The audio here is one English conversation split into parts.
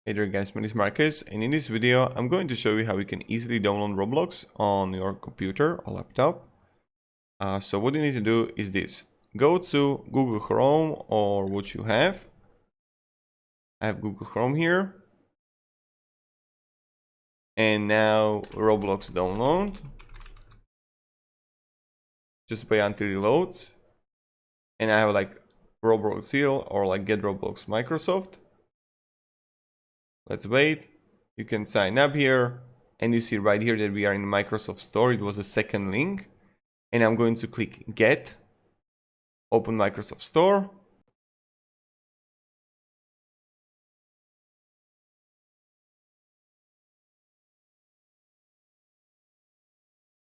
Hey there guys, my name is Marcus, and in this video I'm going to show you how you can easily download Roblox on your computer or laptop. So what you need to do is this. Go to Google Chrome or what you have. I have Google Chrome here. And now Roblox download. Just wait until it loads. And I have like Roblox seal or like Get Roblox Microsoft. Let's wait. You can sign up here and you see right here that we are in Microsoft Store. It was the second link, and I'm going to click Get, open Microsoft Store.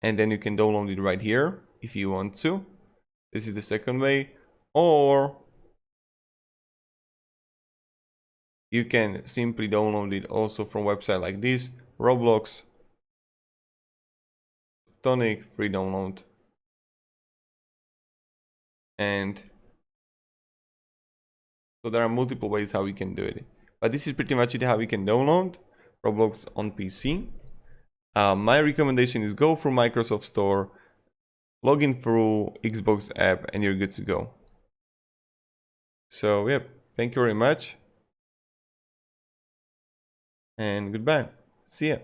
And then you can download it right here if you want to. This is the second way. Or you can simply download it also from a website like this, Roblox Tonic free download. And so there are multiple ways how we can do it. But this is pretty much it how we can download Roblox on PC. My recommendation is go through Microsoft Store, log in through Xbox app, and you're good to go. So yep, thank you very much. And goodbye. See ya.